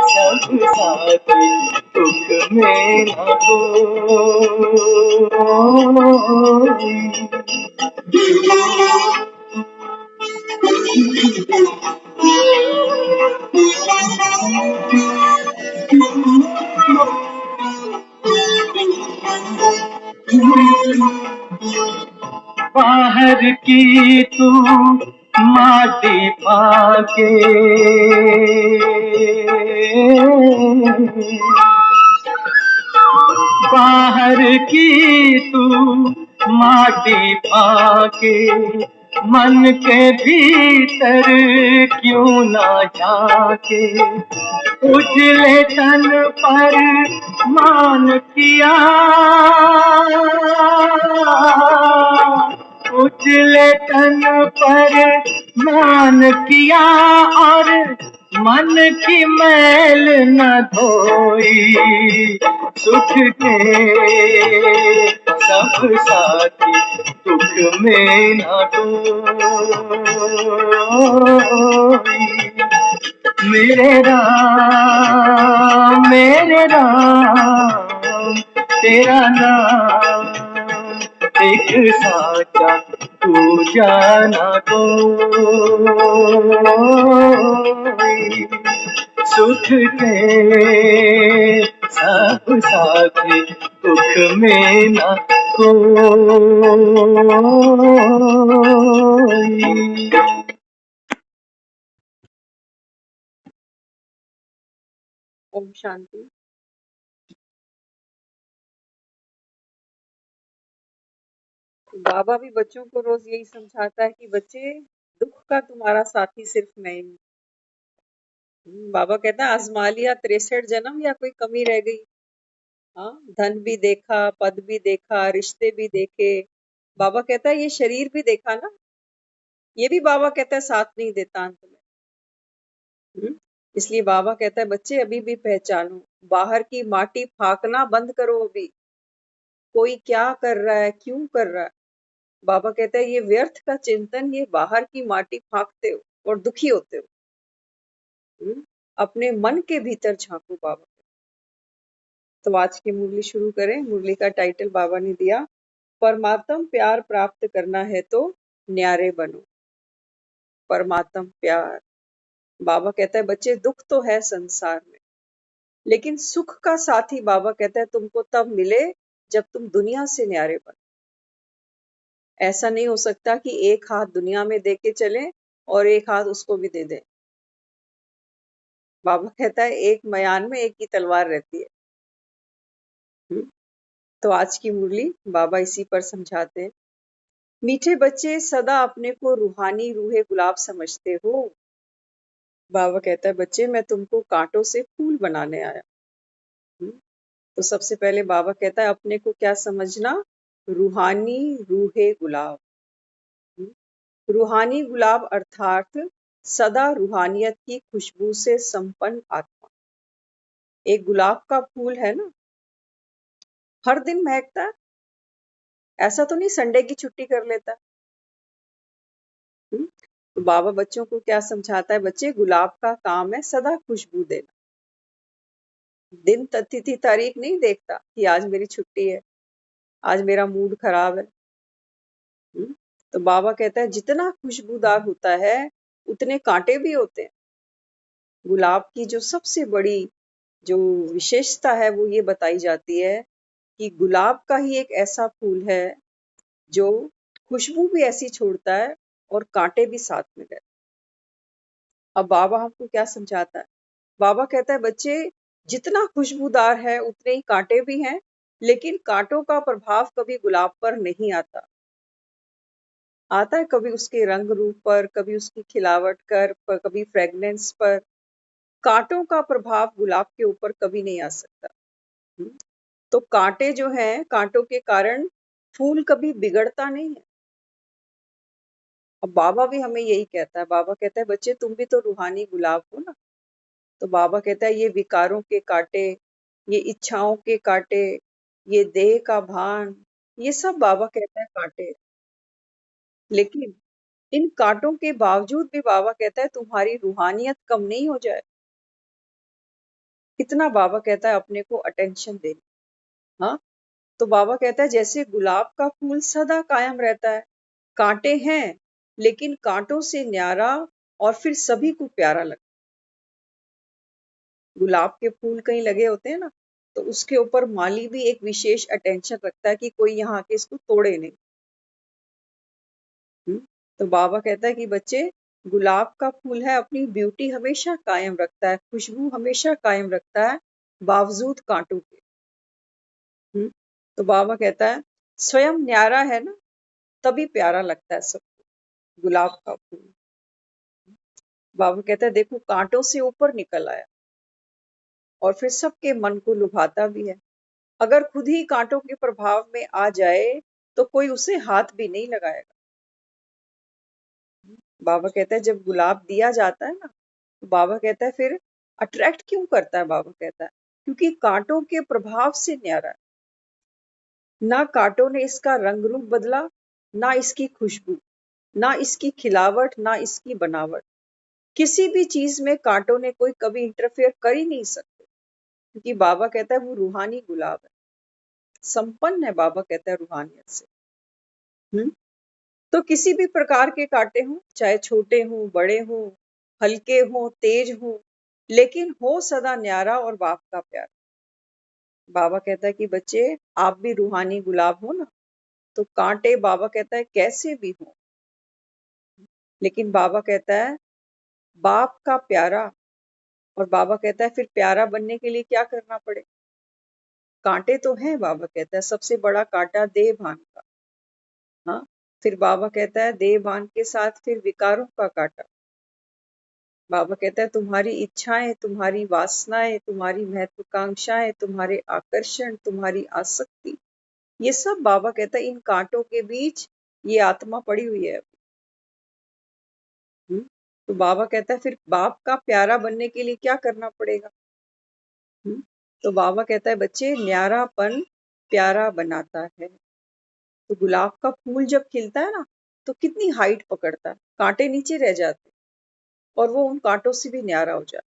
सब साथी दुख में न बाहर की तू माटी पाके बाहर की तू माटी पाके मन के भीतर क्यों ना जाके उजले तन पर मान किया उजले तन पर मान किया और मन की मैल न धोई सुख के सब साथी दुख में न डोई मेरे राम तेरा नाम एक साचा तू जाना कोई सुख के सब साथी दुख में न कोई। ओम शांति। बाबा भी बच्चों को रोज यही समझाता है कि बच्चे, दुख का तुम्हारा साथी सिर्फ मैं ही हूँ। बाबा कहता है आजमा लिया 63 जन्म या कोई कमी रह गई। हाँ, धन भी देखा, पद भी देखा, रिश्ते भी देखे। बाबा कहता है ये शरीर भी देखा ना, ये भी बाबा कहता है साथ नहीं देता अंत में। इसलिए बाबा कहता है बच्चे अभी भी पहचानो, बाहर की माटी फाकना बंद करो। अभी कोई क्या कर रहा है, क्यों कर रहा है, बाबा कहता है ये व्यर्थ का चिंतन, ये बाहर की माटी फाकते हो और दुखी होते हो। अपने मन के भीतर झांको बाबा। तो आज की मुरली शुरू करें। मुरली का टाइटल बाबा ने दिया, परमात्म प्यार प्राप्त करना है तो न्यारे बनो। परमात्म प्यार। बाबा कहता है बच्चे दुख तो है संसार में, लेकिन सुख का साथी बाबा कहता है तुमको तब मिले जब तुम दुनिया से न्यारे बनो। ऐसा नहीं हो सकता कि एक हाथ दुनिया में दे के चले और एक हाथ उसको भी दे दे। बाबा कहता है एक मयान में एक ही तलवार रहती है। तो आज की मुरली बाबा इसी पर समझाते हैं। मीठे बच्चे सदा अपने को रूहानी रूहे गुलाब समझते हो। बाबा कहता है बच्चे मैं तुमको कांटों से फूल बनाने आया। तो सबसे पहले बाबा कहता है अपने को क्या समझना, रूहानी रूहे गुलाब। रूहानी गुलाब अर्थात सदा रूहानियत की खुशबू से संपन्न आत्मा। एक गुलाब का फूल है ना, हर दिन महकता है, ऐसा तो नहीं संडे की छुट्टी कर लेता। तो बाबा बच्चों को क्या समझाता है, बच्चे गुलाब का काम है सदा खुशबू देना। दिन तिथि तारीख नहीं देखता कि आज मेरी छुट्टी है, आज मेरा मूड खराब है। तो बाबा कहता है जितना खुशबूदार होता है उतने कांटे भी होते हैं। गुलाब की जो सबसे बड़ी जो विशेषता है वो ये बताई जाती है कि गुलाब का ही एक ऐसा फूल है जो खुशबू भी ऐसी छोड़ता है और कांटे भी साथ में रहते। अब बाबा हमको क्या समझाता है, बाबा कहता है बच्चे जितना खुशबूदार है उतने ही कांटे भी हैं, लेकिन कांटों का प्रभाव कभी गुलाब पर नहीं आता। आता है कभी उसके रंग रूप पर, कभी उसकी खिलावट पर, कभी फ्रेग्रेंस पर। कांटों का प्रभाव गुलाब के ऊपर कभी नहीं आ सकता। तो कांटे जो हैं, कांटों के कारण फूल कभी बिगड़ता नहीं है। अब बाबा भी हमें यही कहता है, बाबा कहता है बच्चे तुम भी तो रूहानी गुलाब हो ना। तो बाबा कहता है ये विकारों के कांटे, ये इच्छाओं के कांटे, ये देह का भान, ये सब बाबा कहता है कांटे। लेकिन इन कांटों के बावजूद भी बाबा कहता है तुम्हारी रूहानियत कम नहीं हो जाए। कितना बाबा कहता है अपने को अटेंशन दे। हाँ, तो बाबा कहता है जैसे गुलाब का फूल सदा कायम रहता है, कांटे हैं लेकिन कांटों से न्यारा और फिर सभी को प्यारा लगता है। गुलाब के फूल कहीं लगे होते हैं ना, तो उसके ऊपर माली भी एक विशेष अटेंशन रखता है कि कोई यहाँ आके इसको तोड़े नहीं। हम्म, तो बाबा कहता है कि बच्चे, गुलाब का फूल है अपनी ब्यूटी हमेशा कायम रखता है, खुशबू हमेशा कायम रखता है बावजूद कांटों के। हम्म, तो बाबा कहता है स्वयं न्यारा है ना, तभी प्यारा लगता है सबको गुलाब का फूल। बाबा कहता है देखो कांटों से ऊपर निकल आया और फिर सबके मन को लुभाता भी है। अगर खुद ही कांटों के प्रभाव में आ जाए तो कोई उसे हाथ भी नहीं लगाएगा। बाबा कहता है जब गुलाब दिया जाता है ना, तो बाबा कहता है फिर अट्रैक्ट क्यों करता है। बाबा कहता है क्योंकि कांटों के प्रभाव से न्यारा है। ना कांटों ने इसका रंग रूप बदला, ना इसकी खुशबू, ना इसकी खिलावट, ना इसकी बनावट। किसी भी चीज में कांटों ने कोई कभी इंटरफेयर कर ही नहीं सकते, क्योंकि बाबा कहता है वो रूहानी गुलाब है, संपन्न है। बाबा कहता है रूहानियत से। हम्म, तो किसी भी प्रकार के कांटे हों, चाहे छोटे हों, बड़े हों, हल्के हों, तेज हों, लेकिन हो सदा न्यारा और बाप का प्यार। बाबा कहता है कि बच्चे आप भी रूहानी गुलाब हो ना, तो कांटे बाबा कहता है कैसे भी हो, लेकिन बाबा कहता है बाप का प्यारा। और बाबा कहता है फिर प्यारा बनने के लिए क्या करना पड़े। कांटे तो हैं, बाबा कहता है सबसे बड़ा कांटा देह भान का। हाँ, फिर बाबा कहता है देह भान के साथ फिर विकारों का कांटा। बाबा कहता है तुम्हारी इच्छाएं, तुम्हारी वासनाएं, तुम्हारी महत्वाकांक्षाएं, तुम्हारे आकर्षण, तुम्हारी आसक्ति, ये सब बाबा कहता है इन कांटों के बीच ये आत्मा पड़ी हुई है। हम्म, तो बाबा कहता है फिर बाप का प्यारा बनने के लिए क्या करना पड़ेगा। हम्म, तो बाबा कहता है बच्चे न्यारापन प्यारा बनाता है। तो गुलाब का फूल जब खिलता है ना, तो कितनी हाइट पकड़ता है, कांटे नीचे रह जाते और वो उन कांटों से भी न्यारा हो जाता।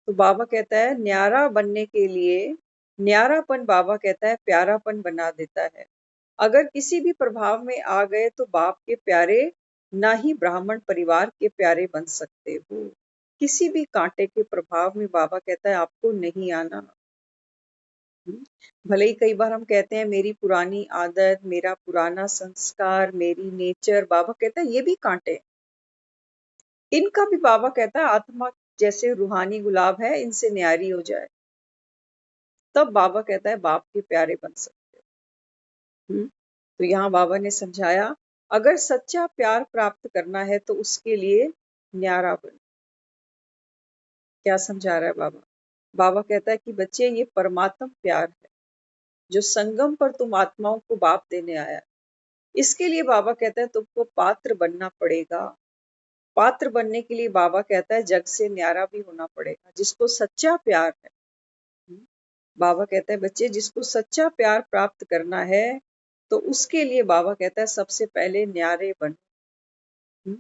तो बाबा कहता है न्यारा बनने के लिए न्यारापन बाबा कहता है प्यारापन बना देता है। अगर किसी भी प्रभाव में आ गए तो बाप के प्यारे ना ही ब्राह्मण परिवार के प्यारे बन सकते हो। किसी भी कांटे के प्रभाव में बाबा कहता है आपको नहीं आना। भले ही कई बार हम कहते हैं मेरी पुरानी आदत, मेरा पुराना संस्कार, मेरी नेचर, बाबा कहता है ये भी कांटे हैं। इनका भी बाबा कहता है आत्मा जैसे रूहानी गुलाब है, इनसे न्यारी हो जाए, तब बाबा कहता है बाप के प्यारे बन सकते हो। तो यहाँ बाबा ने समझाया अगर सच्चा प्यार प्राप्त करना है तो उसके लिए न्यारा बनो। क्या समझा रहा है बाबा। बाबा कहता है कि बच्चे ये परमात्म प्यार है जो संगम पर तुम आत्माओं को बाप देने आया है। इसके लिए बाबा कहता है तुमको पात्र बनना पड़ेगा। पात्र बनने के लिए बाबा कहता है जग से न्यारा भी होना पड़ेगा, जिसको सच्चा प्यार है। बाबा कहता है बच्चे जिसको सच्चा प्यार प्राप्त करना है तो उसके लिए बाबा कहता है सबसे पहले न्यारे बनो।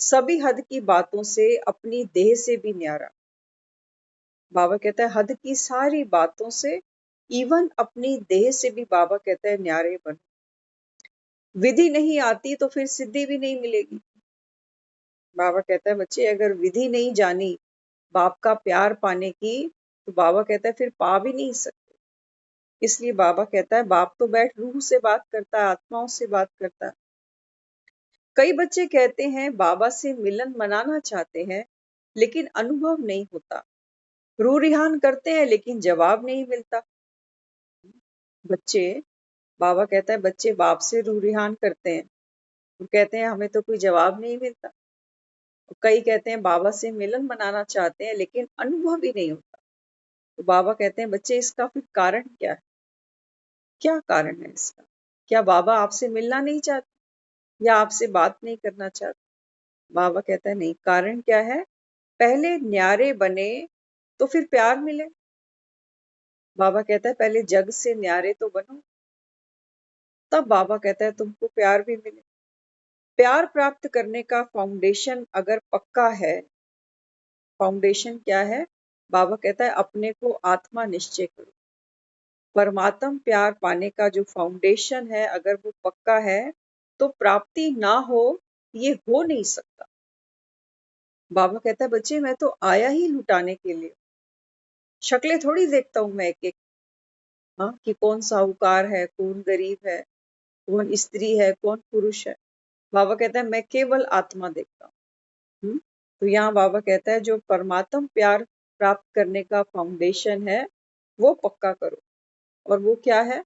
सभी हद की बातों से अपनी देह से भी न्यारा। बाबा कहता है हद की सारी बातों से, इवन अपनी देह से भी बाबा कहता है न्यारे बनो। विधि नहीं आती तो फिर सिद्धि भी नहीं मिलेगी। बाबा कहता है बच्चे अगर विधि नहीं जानी बाप का प्यार पाने की, तो बाबा कहता है फिर पा भी नहीं सकते। इसलिए बाबा कहता है बाप तो बैठ रूह से बात करता है, आत्माओं से बात करता है। कई बच्चे कहते हैं बाबा से मिलन मनाना चाहते हैं लेकिन अनुभव नहीं होता, रू रिहान करते हैं लेकिन जवाब नहीं मिलता। बच्चे, बाबा कहता है बच्चे बाप से रू रिहान करते हैं, वो कहते हैं हमें तो कोई जवाब नहीं मिलता। कई कहते हैं बाबा से मिलन मनाना चाहते हैं लेकिन अनुभव ही नहीं होता। तो बाबा कहते हैं बच्चे इसका फिर कारण क्या है। क्या कारण है इसका। क्या बाबा आपसे मिलना नहीं चाहते या आपसे बात नहीं करना चाहते। बाबा कहता है नहीं, कारण क्या है, पहले न्यारे बने तो फिर प्यार मिले। बाबा कहता है पहले जग से न्यारे तो बनो, तब बाबा कहता है तुमको प्यार भी मिले। प्यार प्राप्त करने का फाउंडेशन अगर पक्का है, फाउंडेशन क्या है? बाबा कहता है अपने को आत्मा निश्चय करो। परमात्म प्यार पाने का जो फाउंडेशन है अगर वो पक्का है तो प्राप्ति ना हो ये हो नहीं सकता। बाबा कहता है बच्चे मैं तो आया ही लुटाने के लिए, शक्लें थोड़ी देखता हूं मैं एक एक, हाँ, कि कौन साहूकार है, कौन गरीब है, कौन स्त्री है, कौन पुरुष है। बाबा कहता है मैं केवल आत्मा देखता हूँ। तो यहाँ बाबा कहता है जो परमात्म प्यार प्राप्त करने का फाउंडेशन है वो पक्का करो। और वो क्या है?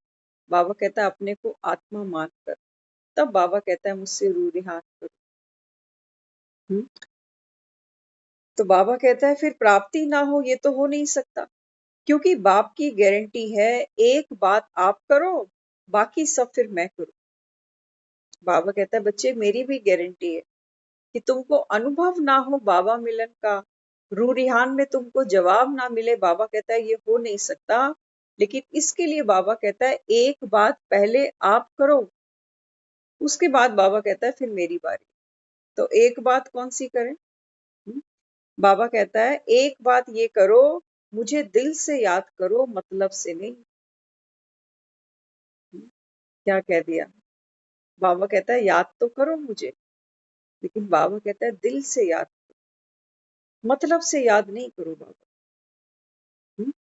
बाबा कहता है अपने को आत्मा मान कर। तब बाबा कहता है मुझसे रूढ़ी हाथ करो। हम्म? तो बाबा कहता है फिर प्राप्ति ना हो ये तो हो नहीं सकता, क्योंकि बाप की गारंटी है एक बात आप करो बाकी सब फिर मैं करूं। बाबा कहता है बच्चे मेरी भी गारंटी है कि तुमको अनुभव ना हो बाबा मिलन का, रूरिहान में तुमको जवाब ना मिले। बाबा कहता है ये हो नहीं सकता, लेकिन इसके लिए बाबा कहता है एक बात पहले आप करो, उसके बाद बाबा कहता है फिर मेरी बारी। तो एक बात कौन सी करें? हम्म? बाबा कहता है एक बात ये करो, मुझे दिल से याद करो, मतलब से नहीं। क्या कह दिया? बाबा कहता है याद तो करो मुझे, लेकिन बाबा कहता है दिल से याद, मतलब से याद नहीं करो बाबा। हम्म?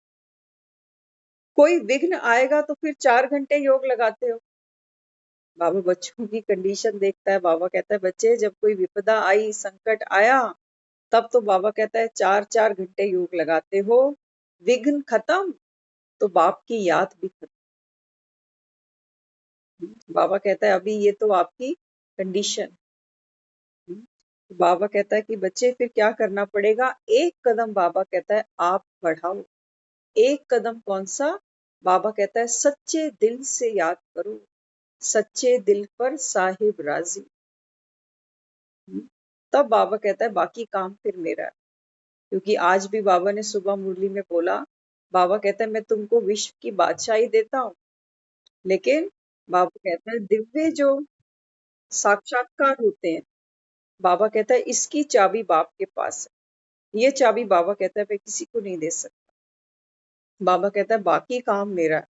कोई विघ्न आएगा तो फिर 4 घंटे योग लगाते हो। बाबा बच्चों की कंडीशन देखता है। बाबा कहता है बच्चे जब कोई विपदा आई, संकट आया, तब तो बाबा कहता है 4-4 घंटे योग लगाते हो, विघ्न खत्म तो बाप की याद भी खत्म। बाबा कहता है अभी ये तो आपकी कंडीशन। बाबा कहता है कि बच्चे फिर क्या करना पड़ेगा? एक कदम बाबा कहता है आप बढ़ाओ। एक कदम कौन सा? बाबा कहता है सच्चे दिल से याद करो, सच्चे दिल पर साहिब राजी। तब बाबा कहता है बाकी काम फिर मेरा है। क्योंकि आज भी बाबा ने सुबह मुरली में बोला, बाबा कहता है मैं तुमको विश्व की बादशाही देता हूँ, लेकिन बाबा कहता है दिव्य जो साक्षात्कार होते हैं, बाबा कहता है इसकी चाबी बाप के पास है। ये चाबी बाबा कहता है मैं किसी को नहीं दे सकता। बाबा कहता है बाकी काम मेरा है,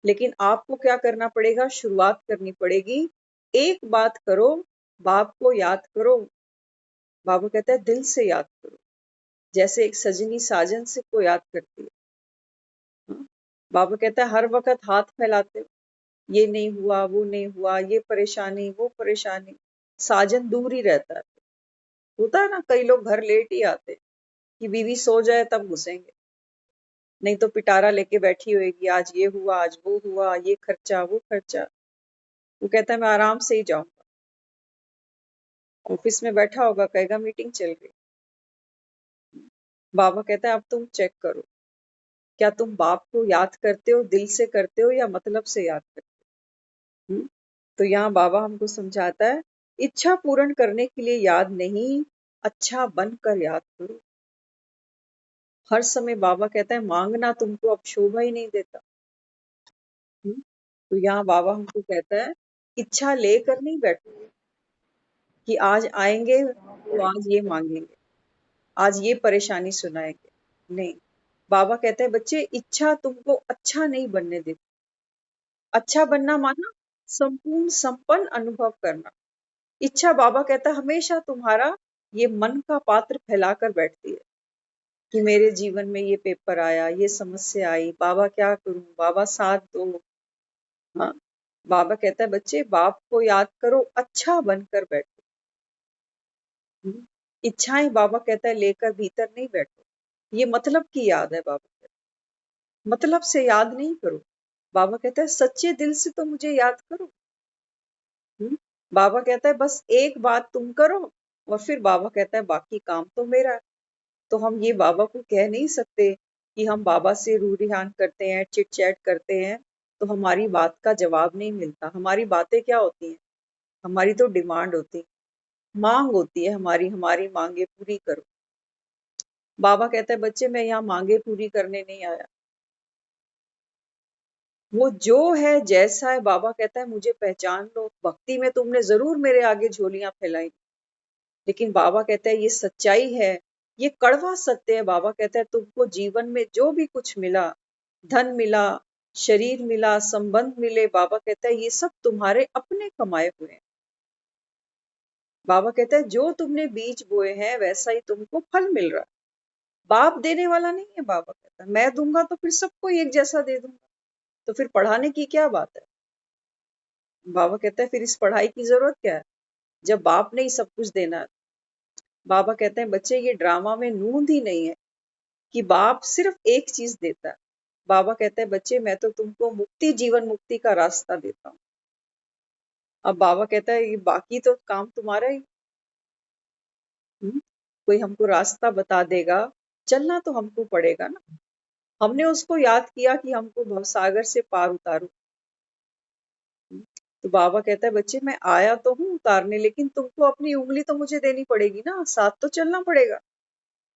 लेकिन आपको क्या करना पड़ेगा? शुरुआत करनी पड़ेगी। एक बात करो, बाप को याद करो। बाबा कहता है दिल से याद करो, जैसे एक सजनी साजन से को याद करती है। हाँ? बाबा कहता है हर वक्त हाथ फैलाते हो, ये नहीं हुआ, वो नहीं हुआ, ये परेशानी, वो परेशानी, साजन दूर ही रहता है। होता है ना, कई लोग घर लेट ही आते हैं कि बीवी सो जाए तब घुसेंगे, नहीं तो पिटारा लेके बैठी होगी, आज ये हुआ, आज वो हुआ, ये खर्चा, वो खर्चा। वो कहता है मैं आराम से ही जाऊंगा। ऑफिस में बैठा होगा, कहेगा मीटिंग चल रही। बाबा कहता है अब तुम चेक करो, क्या तुम बाप को याद करते हो, दिल से करते हो या मतलब से याद करते हो? तो यहाँ बाबा हमको समझाता है इच्छा पूर्ण करने के लिए याद नहीं, अच्छा बनकर याद करो। हर समय बाबा कहता है मांगना तुमको अब शोभा ही नहीं देता। तो यहाँ बाबा हमको कहता है इच्छा लेकर नहीं बैठो कि आज आएंगे तो आज ये मांगेंगे, आज ये परेशानी सुनाएंगे। नहीं, बाबा कहते हैं बच्चे इच्छा तुमको अच्छा नहीं बनने देती। अच्छा बनना माना संपूर्ण संपन्न अनुभव करना। इच्छा बाबा कहता है हमेशा तुम्हारा ये मन का पात्र फैलाकर बैठती है कि मेरे जीवन में ये पेपर आया, ये समस्या आई, बाबा क्या करूं, बाबा साथ दो। हाँ, बाबा कहता है बच्चे बाप को याद करो, अच्छा बनकर बैठो। इच्छाएं बाबा कहता है लेकर भीतर नहीं बैठो, ये मतलब की याद है। बाबा कहता है मतलब से याद नहीं करो। बाबा कहता है सच्चे दिल से तो मुझे याद करो। बाबा कहता है बस एक बात तुम करो, और फिर बाबा कहता है बाकी काम तो मेरा है। तो हम ये बाबा को कह नहीं सकते कि हम बाबा से रूढ़ियान करते हैं, चिट चैट करते हैं तो हमारी बात का जवाब नहीं मिलता। हमारी बातें क्या होती हैं? हमारी तो डिमांड होती है, मांग होती है हमारी, हमारी मांगे पूरी करो। बाबा कहता है बच्चे मैं यहाँ मांगे पूरी करने नहीं आया, वो जो है जैसा है, बाबा कहता है मुझे पहचान लो। भक्ति में तुमने जरूर मेरे आगे झोलियां फैलाई, लेकिन बाबा कहता है ये सच्चाई है, ये कड़वा सत्य है। बाबा कहता है तुमको जीवन में जो भी कुछ मिला, धन मिला, शरीर मिला, संबंध मिले, बाबा कहता है ये सब तुम्हारे अपने कमाए हुए हैं। बाबा कहता है जो तुमने बीज बोए हैं वैसा ही तुमको फल मिल रहा है। बाप देने वाला नहीं है। बाबा कहता है मैं दूंगा तो फिर सबको एक जैसा दे दूंगा, तो फिर पढ़ाने की क्या बात है। बाबा कहता है फिर इस पढ़ाई की जरूरत क्या है जब बाप ने ही सब कुछ देना है। बाबा कहते हैं बच्चे ये ड्रामा में नूंद ही नहीं है कि बाप सिर्फ एक चीज देता है। बाबा कहते हैं बच्चे मैं तो तुमको मुक्ति, जीवन मुक्ति का रास्ता देता हूँ। अब बाबा कहता है ये बाकी तो काम तुम्हारा ही। कोई हमको रास्ता बता देगा, चलना तो हमको पड़ेगा ना। हमने उसको याद किया कि हमको भवसागर से पार उतारो। तो बाबा कहता है बच्चे मैं आया तो हूँ उतारने, लेकिन तुमको अपनी उंगली तो मुझे देनी पड़ेगी ना, साथ तो चलना पड़ेगा।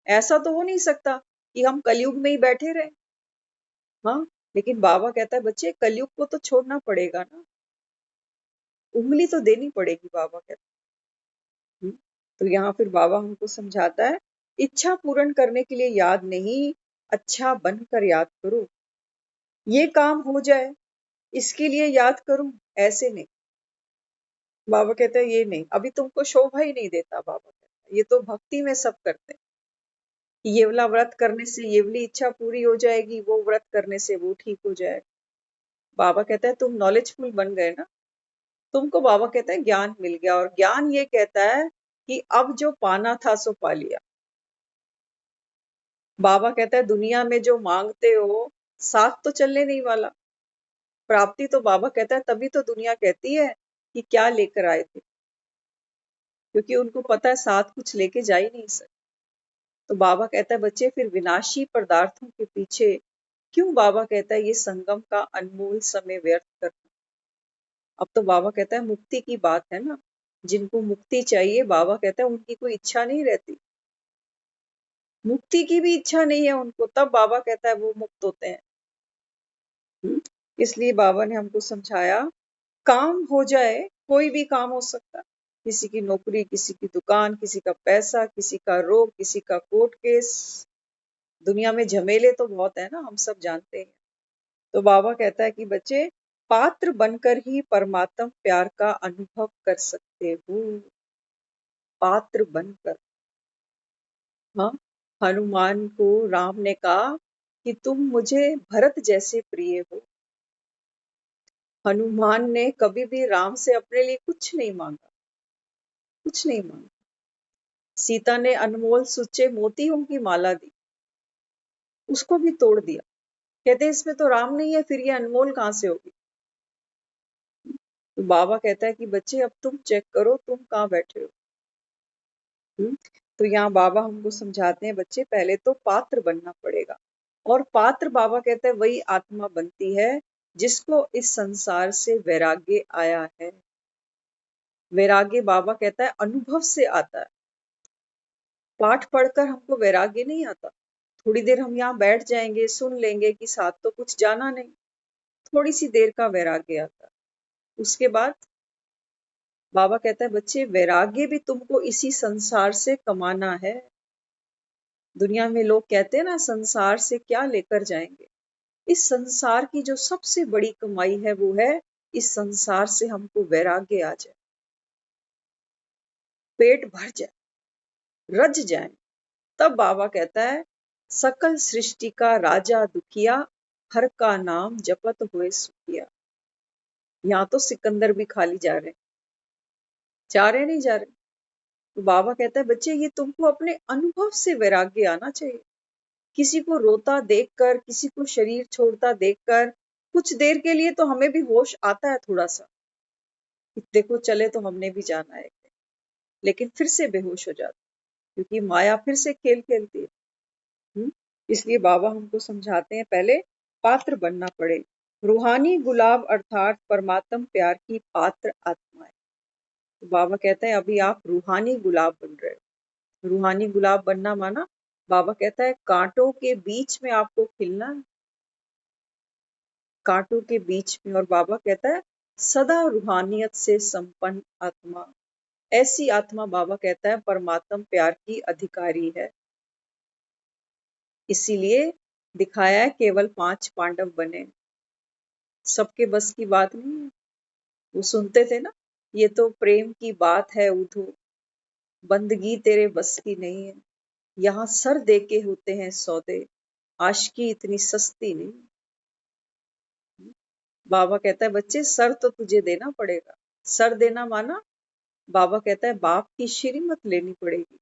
ऐसा तो हो नहीं सकता कि हम कलयुग में ही बैठे रहे। हाँ, लेकिन बाबा कहता है बच्चे कलयुग को तो छोड़ना पड़ेगा ना, उंगली तो देनी पड़ेगी। बाबा कहता है तो यहाँ फिर बाबा हमको समझाता है इच्छा पूर्ण करने के लिए याद नहीं, अच्छा बनकर याद करो। ये काम हो जाए इसके लिए याद करूं, ऐसे नहीं। बाबा कहता है ये नहीं, अभी तुमको शोभा ही नहीं देता। बाबा कहता है ये तो भक्ति में सब करते हैं। ये वाला व्रत करने से ये वाली इच्छा पूरी हो जाएगी, वो व्रत करने से वो ठीक हो जाएगा। बाबा कहता है तुम नॉलेजफुल बन गए ना, तुमको बाबा कहता है ज्ञान मिल गया, और ज्ञान ये कहता है कि अब जो पाना था सो पा लिया। बाबा कहता है दुनिया में जो मांगते हो साथ तो चलने नहीं वाला। प्राप्ति तो बाबा कहता है तभी तो दुनिया कहती है कि क्या लेकर आए थे, क्योंकि उनको पता है साथ कुछ लेके जा ही नहीं सकते। तो बाबा कहता है बच्चे फिर विनाशी पदार्थों के पीछे क्यों, बाबा कहता है ये संगम का अनमोल समय व्यर्थ करना। अब तो बाबा कहता है मुक्ति की बात है ना, जिनको मुक्ति चाहिए बाबा कहता है उनकी कोई इच्छा नहीं रहती, मुक्ति की भी इच्छा नहीं है उनको, तब बाबा कहता है वो मुक्त होते हैं। इसलिए बाबा ने हमको समझाया काम हो जाए, कोई भी काम हो सकता है, किसी की नौकरी, किसी की दुकान, किसी का पैसा, किसी का रोग, किसी का कोर्ट केस। दुनिया में झमेले तो बहुत है ना, हम सब जानते हैं। तो बाबा कहता है कि बच्चे पात्र बनकर ही परमात्म प्यार का अनुभव कर सकते हो। पात्र बनकर। हाँ, हनुमान को राम ने कहा कि तुम मुझे भरत जैसे प्रिय हो। हनुमान ने कभी भी राम से अपने लिए कुछ नहीं मांगा, कुछ नहीं मांगा। सीता ने अनमोल सुच्चे मोतियों की माला दी, उसको भी तोड़ दिया। कहते इसमें तो राम नहीं है, फिर ये अनमोल कहां से होगी। तो बाबा कहता है कि बच्चे अब तुम चेक करो तुम कहाँ बैठे हो। तो यहाँ बाबा हमको समझाते हैं बच्चे पहले तो पात्र बनना पड़ेगा, और पात्र बाबा कहते हैं वही आत्मा बनती है जिसको इस संसार से वैराग्य आया है। वैराग्य बाबा कहता है अनुभव से आता है, पाठ पढ़कर हमको वैराग्य नहीं आता। थोड़ी देर हम यहाँ बैठ जाएंगे, सुन लेंगे कि साथ तो कुछ जाना नहीं, थोड़ी सी देर का वैराग्य आता है। उसके बाद बाबा कहता है बच्चे वैराग्य भी तुमको इसी संसार से कमाना है। दुनिया में लोग कहते हैं ना संसार से क्या लेकर जाएंगे, इस संसार की जो सबसे बड़ी कमाई है वो है इस संसार से हमको वैराग्य आ जाए, पेट भर जाए, रज जाए। तब बाबा कहता है सकल सृष्टि का राजा दुखिया, हर का नाम जपत हुए सुखिया। यहाँ तो सिकंदर भी खाली जा रहे, जा रहे नहीं जा रहे। तो बाबा कहता है बच्चे ये तुमको अपने अनुभव से वैराग्य आना चाहिए। किसी को रोता देखकर, किसी को शरीर छोड़ता देखकर कुछ देर के लिए तो हमें भी होश आता है थोड़ा सा, देखो चले तो हमने भी जाना है, लेकिन फिर से बेहोश हो जाता, क्योंकि माया फिर से खेल खेलती है। इसलिए बाबा हमको समझाते हैं पहले पात्र बनना पड़े। रूहानी गुलाब अर्थात परमात्म प्यार की पात्र आत्माएं। तो बाबा कहते हैं अभी आप रूहानी गुलाब बन रहे हो। रूहानी गुलाब बनना माना बाबा कहता है कांटों के बीच में आपको खिलना है, कांटों के बीच में, और बाबा कहता है सदा रूहानियत से संपन्न आत्मा। ऐसी आत्मा बाबा कहता है परमात्म प्यार की अधिकारी है। इसीलिए दिखाया है केवल 5 पांडव बने। सबके बस की बात नहीं है। वो सुनते थे ना, ये तो प्रेम की बात है उधो, बंदगी तेरे बस की नहीं है। यहाँ सर दे के होते हैं सौदे, आशिकी इतनी सस्ती नहीं। बाबा कहता है बच्चे सर तो तुझे देना पड़ेगा। सर देना माना, बाबा कहता है बाप की श्रीमत लेनी पड़ेगी।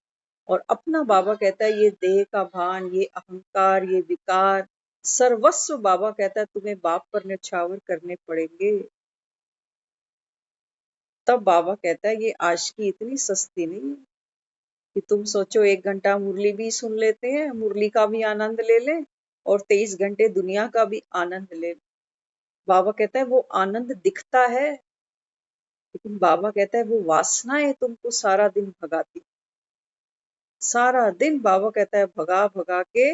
और अपना बाबा कहता है ये देह का भान, ये अहंकार, ये विकार, सर्वस्व बाबा कहता है तुम्हें बाप पर न्यौछावर करने पड़ेंगे। तब बाबा कहता है ये आशिकी इतनी सस्ती नहीं है कि तुम सोचो 1 घंटा मुरली भी सुन लेते हैं, मुरली का भी आनंद ले लें और 23 घंटे दुनिया का भी आनंद ले लें। बाबा कहता है वो आनंद दिखता है, लेकिन बाबा कहता है वो वासनाएं तुमको सारा दिन भगाती। सारा दिन बाबा कहता है भगा भगा के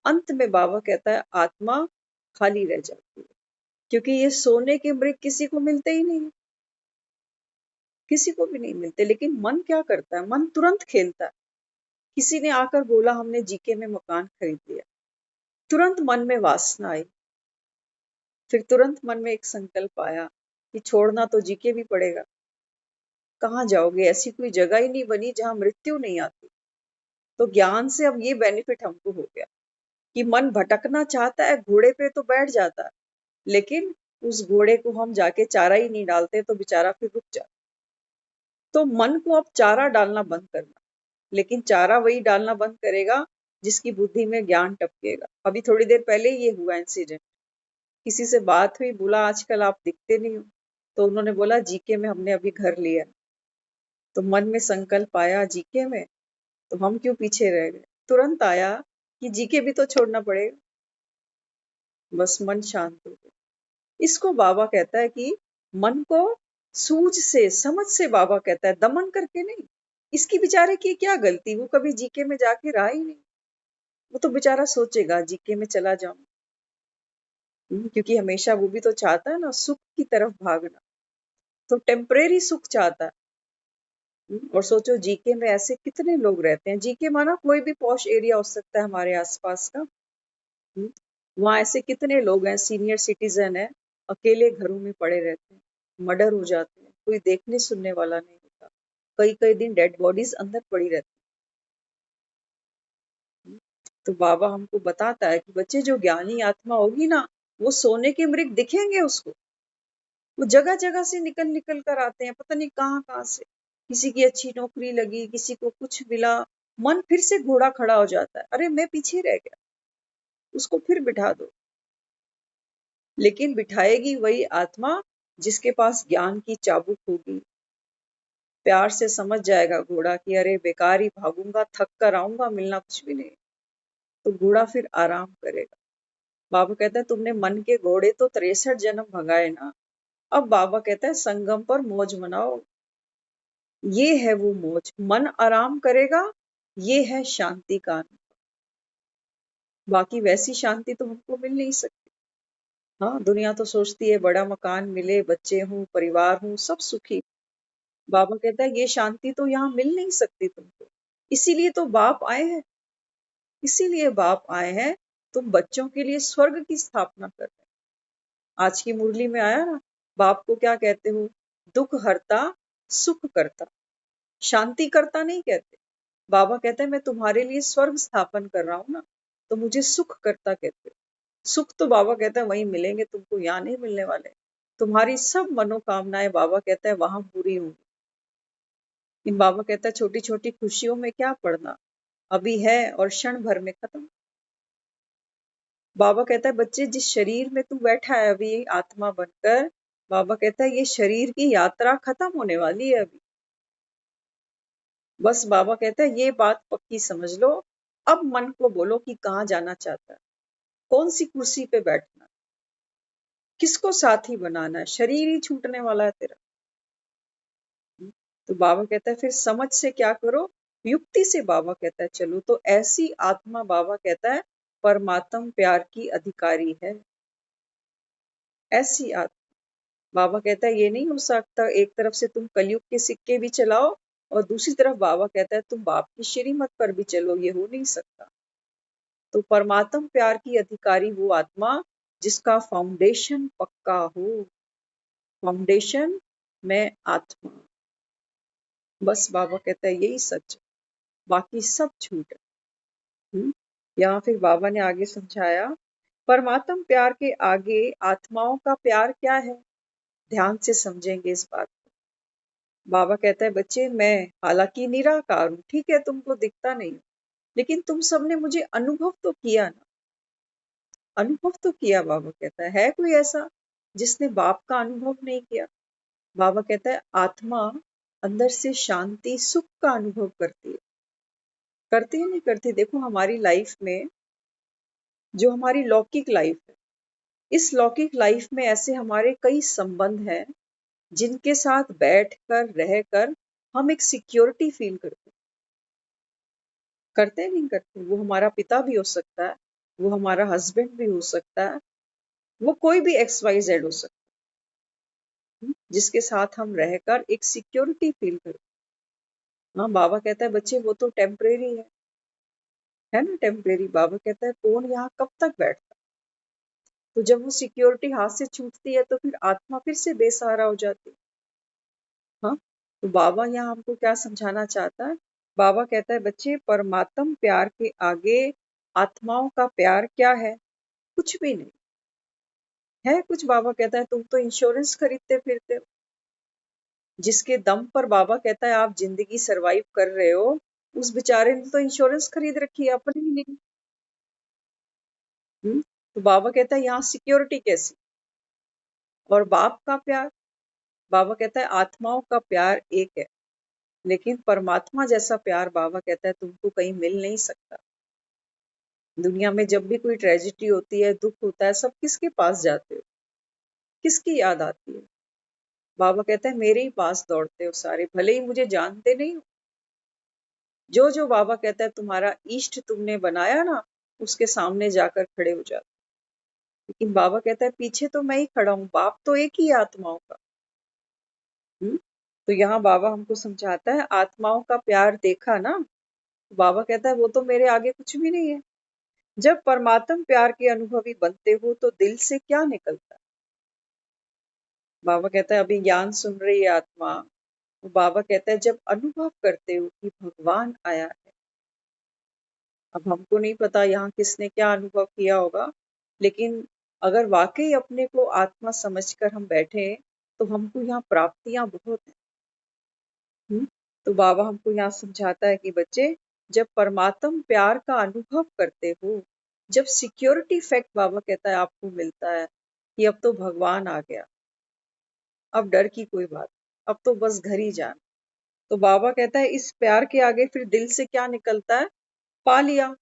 अंत में बाबा कहता है आत्मा खाली रह जाती है। क्योंकि ये सोने के मृग किसी को मिलते ही नहीं, किसी को भी नहीं मिलते। लेकिन मन क्या करता है, मन तुरंत खेलता है। किसी ने आकर बोला हमने जीके में मकान खरीद लिया, तुरंत मन में वासना आई, फिर तुरंत मन में एक संकल्प आया कि छोड़ना तो जीके भी पड़ेगा। कहाँ जाओगे, ऐसी कोई जगह ही नहीं बनी जहां मृत्यु नहीं आती। तो ज्ञान से अब ये बेनिफिट हमको हो गया कि मन भटकना चाहता है, घोड़े पे तो बैठ जाता है, लेकिन उस घोड़े को हम जाके चारा ही नहीं डालते तो बेचारा फिर रुक जाता। तो मन को अब चारा डालना बंद करना, लेकिन चारा वही डालना बंद करेगा जिसकी बुद्धि में ज्ञान टपकेगा। अभी थोड़ी देर पहले ये हुआ इंसिडेंट। किसी से बात हुई, बोला आजकल आप दिखते नहीं हो, तो उन्होंने बोला जीके में हमने अभी घर लिया। तो मन में संकल्प आया जीके में, तो हम क्यों पीछे रह गए। तुरंत आया कि जीके भी तो छोड़ना पड़ेगा। बस मन शांत हो गया। इसको बाबा कहता है कि मन को सूझ से, समझ से, बाबा कहता है दमन करके नहीं। इसकी बेचारे की क्या गलती, वो कभी जीके में जाके रहा ही नहीं। वो तो बेचारा सोचेगा जीके में चला जाऊं। क्योंकि हमेशा वो भी तो चाहता है ना सुख की तरफ भागना, तो टेम्परेरी सुख चाहता है। और सोचो जीके में ऐसे कितने लोग रहते हैं। जीके माना कोई भी पॉश एरिया हो सकता है हमारे आसपास का। वहां ऐसे कितने लोग हैं, सीनियर सिटीजन है, अकेले घरों में पड़े रहते हैं, मर्डर हो जाते हैं, कोई देखने सुनने वाला नहीं होता। कई कई दिन डेड बॉडीज अंदर पड़ी रहती हैं। तो बाबा हमको बताता है कि बच्चे जो ज्ञानी आत्मा होगी ना, वो सोने के मृग दिखेंगे उसको। वो जगह जगह से निकल निकल कर आते हैं, पता नहीं कहाँ कहाँ से। किसी की अच्छी नौकरी लगी, किसी को कुछ मिला, मन फिर से घोड़ा खड़ा हो जाता है, अरे मैं पीछे रह गया, उसको फिर बिठा दो। लेकिन बिठाएगी वही आत्मा जिसके पास ज्ञान की चाबुक होगी। प्यार से समझ जाएगा घोड़ा कि अरे बेकार ही भागूंगा, थक कर आऊंगा, मिलना कुछ भी नहीं। तो घोड़ा फिर आराम करेगा। बाबा कहता है तुमने मन के घोड़े तो 63 जन्म भगाए ना, अब बाबा कहता है संगम पर मौज मनाओ। ये है वो मौज, मन आराम करेगा, ये है शांति का अनुभव। बाकी वैसी शांति तो हमको मिल नहीं सकती। हाँ, दुनिया तो सोचती है बड़ा मकान मिले, बच्चे हों, परिवार हों, सब सुखी। बाबा कहता है ये शांति तो यहाँ मिल नहीं सकती तुमको। इसीलिए तो बाप आए हैं, इसीलिए बाप आए हैं। तुम बच्चों के लिए स्वर्ग की स्थापना कर रहे हैं। आज की मुरली में आया ना, बाप को क्या कहते हो, दुख हरता, सुख करता, शांति करता नहीं कहते। बाबा कहता है मैं तुम्हारे लिए स्वर्ग स्थापन कर रहा हूँ ना, तो मुझे सुख करता कहते हो। सुख तो बाबा कहता है वहीं मिलेंगे तुमको, यहाँ नहीं मिलने वाले। तुम्हारी सब मनोकामनाएं बाबा कहता है वहां पूरी होंगी। इन बाबा कहता है छोटी छोटी खुशियों में क्या पड़ना, अभी है और क्षण भर में खत्म। बाबा कहता है बच्चे जिस शरीर में तू बैठा है अभी आत्मा बनकर, बाबा कहता है ये शरीर की यात्रा खत्म होने वाली है अभी। बस बाबा कहता है ये बात पक्की समझ लो। अब मन को बोलो कि कहाँ जाना चाहता है, कौन सी कुर्सी पे बैठना, किसको साथी बनाना है, शरीर ही छूटने वाला है तेरा। तो बाबा कहता है फिर समझ से क्या करो, युक्ति से बाबा कहता है चलो। तो ऐसी आत्मा बाबा कहता है परमात्म प्यार की अधिकारी है। ऐसी आत्मा। बाबा कहता है ये नहीं हो सकता, एक तरफ से तुम कलयुग के सिक्के भी चलाओ और दूसरी तरफ बाबा कहता है तुम बाप की श्रीमत पर भी चलो, ये हो नहीं सकता। तो परमात्म प्यार की अधिकारी वो आत्मा जिसका फाउंडेशन पक्का हो। फाउंडेशन में आत्मा, बस बाबा कहता है यही सच है, बाकी सब झूठ है। यहाँ फिर बाबा ने आगे समझाया, परमात्म प्यार के आगे आत्माओं का प्यार क्या है। ध्यान से समझेंगे इस बात को। बाबा कहता है बच्चे मैं हालांकि निराकार हूँ, ठीक है, तुमको दिखता नहीं, लेकिन तुम सबने मुझे अनुभव तो किया ना, अनुभव तो किया। बाबा कहता है कोई ऐसा जिसने बाप का अनुभव नहीं किया। बाबा कहता है आत्मा अंदर से शांति सुख का अनुभव करती है। करती है नहीं करती? देखो हमारी लाइफ में, जो हमारी लौकिक लाइफ है, इस लौकिक लाइफ में ऐसे हमारे कई संबंध हैं जिनके साथ बैठकर रहकर हम एक सिक्योरिटी फील करते हैं। करते नहीं करते? वो हमारा पिता भी हो सकता है, वो हमारा हस्बैंड भी हो सकता है, वो कोई भी XYZ हो सकता है, जिसके साथ हम रहकर एक सिक्योरिटी फील करते हैं। हाँ, बाबा कहता है बच्चे वो तो टेम्परेरी है ना, टेम्परेरी। बाबा कहता है कौन यहाँ कब तक बैठता। तो जब वो सिक्योरिटी हाथ से छूटती है तो फिर आत्मा फिर से बेसहारा हो जाती है। हाँ, तो बाबा यहाँ हमको क्या समझाना चाहता है। बाबा कहता है बच्चे परमात्म प्यार के आगे आत्माओं का प्यार क्या है? कुछ भी नहीं है कुछ। बाबा कहता है तुम तो इंश्योरेंस खरीदते फिरते हो, जिसके दम पर बाबा कहता है आप जिंदगी सरवाइव कर रहे हो, उस बेचारे ने तो इंश्योरेंस खरीद रखी है, अपनी ही नहीं। तो बाबा कहता है यहाँ सिक्योरिटी कैसी। और बाप का प्यार, बाबा कहता है आत्माओं का प्यार एक है, लेकिन परमात्मा जैसा प्यार बाबा कहता है तुमको कहीं मिल नहीं सकता। दुनिया में जब भी कोई ट्रेजिडी होती है, दुख होता है, सब किसके पास जाते हो? किसकी याद आती है? बाबा कहता है मेरे ही पास दौड़ते हो सारे, भले ही मुझे जानते नहीं हो। जो बाबा कहता है तुम्हारा इष्ट तुमने बनाया ना, उसके सामने जाकर खड़े हो जाते। लेकिन बाबा कहता है पीछे तो मैं ही खड़ा हूँ, बाप तो एक ही है आत्माओं का। तो यहाँ बाबा हमको समझाता है आत्माओं का प्यार देखा ना, बाबा कहता है वो तो मेरे आगे कुछ भी नहीं है। जब परमात्म प्यार के अनुभवी बनते हो तो दिल से क्या निकलता है? बाबा कहता है अभी ज्ञान सुन रही है आत्मा, तो बाबा कहता है जब अनुभव करते हो कि भगवान आया है। अब हमको नहीं पता यहाँ किसने क्या अनुभव किया होगा, लेकिन अगर वाकई अपने को आत्मा समझकर हम बैठे तो हमको यहाँ प्राप्तियां बहुत हैं। तो बाबा हमको यहाँ समझाता है कि बच्चे जब परमात्म प्यार का अनुभव करते हो, जब सिक्योरिटी फैक्ट बाबा कहता है आपको मिलता है कि अब तो भगवान आ गया, अब डर की कोई बात, अब तो बस घर ही जाना। तो बाबा कहता है इस प्यार के आगे फिर दिल से क्या निकलता है? पा लिया,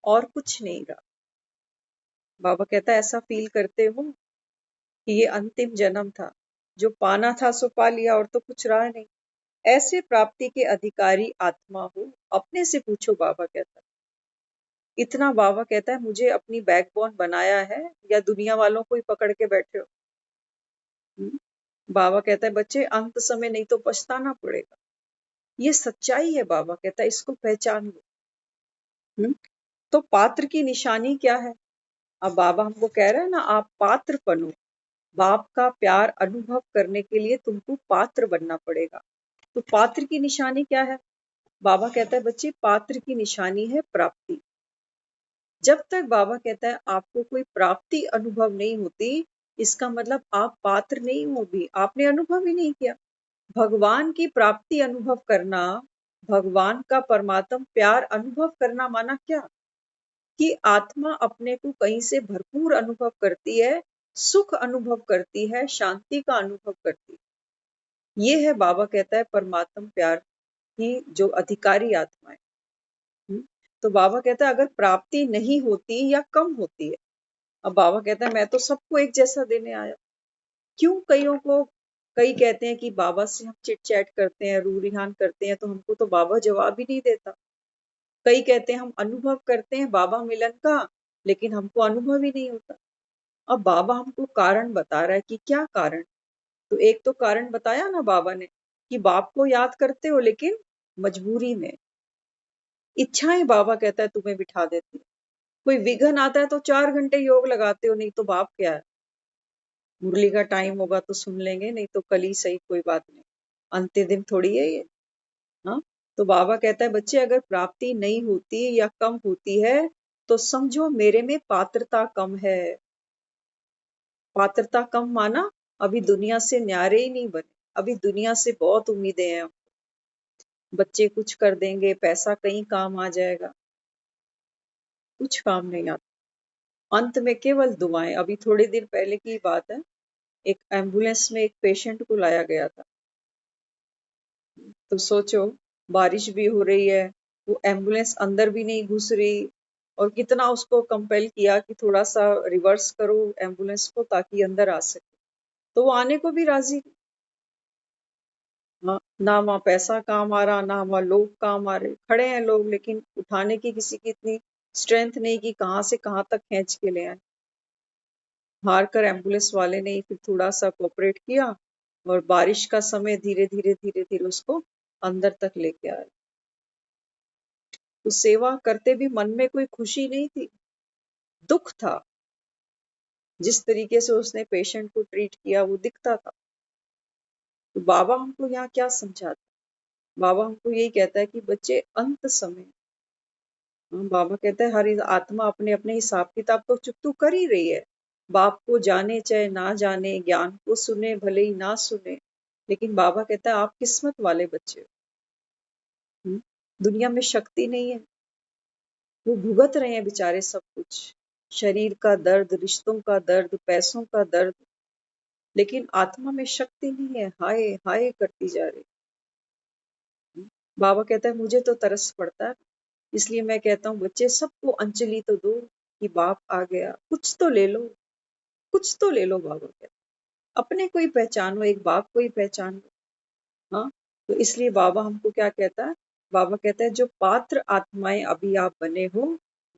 और कुछ नहीं रहा। बाबा कहता है ऐसा फील करते हो कि ये अंतिम जन्म था, जो पाना था सो पा लिया और तो कुछ रहा नहीं। ऐसे प्राप्ति के अधिकारी आत्मा हो, अपने से पूछो। बाबा कहता है इतना, बाबा कहता है मुझे अपनी बैकबोन बनाया है या दुनिया वालों को ही पकड़ के बैठे हो। बाबा कहता है बच्चे अंत समय नहीं तो पछताना पड़ेगा, ये सच्चाई है। बाबा कहता है इसको पहचान लो। तो पात्र की निशानी क्या है? अब बाबा हमको कह रहा है ना आप पात्र बनो, बाप का प्यार अनुभव करने के लिए तुमको पात्र बनना पड़ेगा। तो पात्र की निशानी क्या है? बाबा कहता है बच्चे पात्र की निशानी है प्राप्ति। जब तक बाबा कहता है आपको कोई प्राप्ति अनुभव नहीं होती, इसका मतलब आप पात्र नहीं हो, भी आपने अनुभव ही नहीं किया। भगवान की प्राप्ति अनुभव करना, भगवान का परमात्म प्यार अनुभव करना माना क्या? कि आत्मा अपने को कहीं से भरपूर अनुभव करती है, सुख अनुभव करती है, शांति का अनुभव करती है। ये है बाबा कहता है परमात्म प्यार की जो अधिकारी आत्मा है। तो बाबा कहता है अगर प्राप्ति नहीं होती या कम होती है, अब बाबा कहता है मैं तो सबको एक जैसा देने आया। क्यों कईयों को, कई कहते हैं कि बाबा से हम चिट चैट करते हैं, रू रिहान करते हैं, तो हमको तो बाबा जवाब ही नहीं देता। कई कहते हैं हम अनुभव करते हैं बाबा मिलन का, लेकिन हमको अनुभव ही नहीं होता। अब बाबा हमको कारण बता रहा है कि क्या कारण। तो एक तो कारण बताया ना बाबा ने कि बाप को याद करते हो लेकिन मजबूरी में। इच्छाएं बाबा कहता है तुम्हें बिठा देती है। कोई विघन आता है तो 4 घंटे योग लगाते हो, नहीं तो बाप क्या है, मुरली का टाइम होगा तो सुन लेंगे, नहीं तो कल ही सही, कोई बात नहीं, अंतिम दिन थोड़ी है ये। हाँ, तो बाबा कहता है बच्चे अगर प्राप्ति नहीं होती या कम होती है तो समझो मेरे में पात्रता कम है। पात्रता कम माना अभी दुनिया से न्यारे ही नहीं बने, अभी दुनिया से बहुत उम्मीदें हैं। बच्चे कुछ कर देंगे, पैसा कहीं काम आ जाएगा, कुछ काम नहीं आता। अंत में केवल दुआएं। अभी थोड़े दिन पहले की बात है, एक एम्बुलेंस में एक पेशेंट को लाया गया था। तो सोचो, बारिश भी हो रही है, वो एम्बुलेंस अंदर भी नहीं घुस रही, और कितना उसको कंपेल किया कि थोड़ा सा रिवर्स करो एम्बुलेंस को ताकि अंदर आ सके, तो वो आने को भी राजी नहीं। ना वहाँ पैसा काम आ रहा, ना वहाँ लोग काम आ रहे, खड़े हैं लोग लेकिन उठाने की किसी की इतनी स्ट्रेंथ नहीं कि कहाँ से कहाँ तक खींच के ले आए। हार कर एम्बुलेंस वाले ने ही फिर थोड़ा सा कोऑपरेट किया और बारिश का समय धीरे धीरे धीरे धीरे उसको अंदर तक लेके आया। तो सेवा करते भी मन में कोई खुशी नहीं थी, दुख था। जिस तरीके से उसने पेशेंट को ट्रीट किया वो दिखता था। तो बाबा हमको यहाँ क्या समझाता है? बाबा हमको यही कहता है कि बच्चे अंत समय, बाबा कहता है हर आत्मा अपने अपने हिसाब किताब तो चुकतू कर ही रही है। बाप को जाने चाहे ना जाने, ज्ञान को सुने भले ही ना सुने, लेकिन बाबा कहता है आप किस्मत वाले बच्चे हो। दुनिया में शक्ति नहीं है, वो भुगत रहे हैं बेचारे सब कुछ, शरीर का दर्द, रिश्तों का दर्द, पैसों का दर्द, लेकिन आत्मा में शक्ति नहीं है, हाय हाय करती जा रही। बाबा कहता है मुझे तो तरस पड़ता है, इसलिए मैं कहता हूँ बच्चे सबको अंजलि तो दो कि बाप आ गया, कुछ तो ले लो, कुछ तो ले लो। बाबा कहता है अपने को ही पहचानो, एक बाप को ही पहचान लो। हाँ, तो इसलिए बाबा हमको क्या कहता है, बाबा कहता है जो पात्र आत्माएं अभी आप बने हो,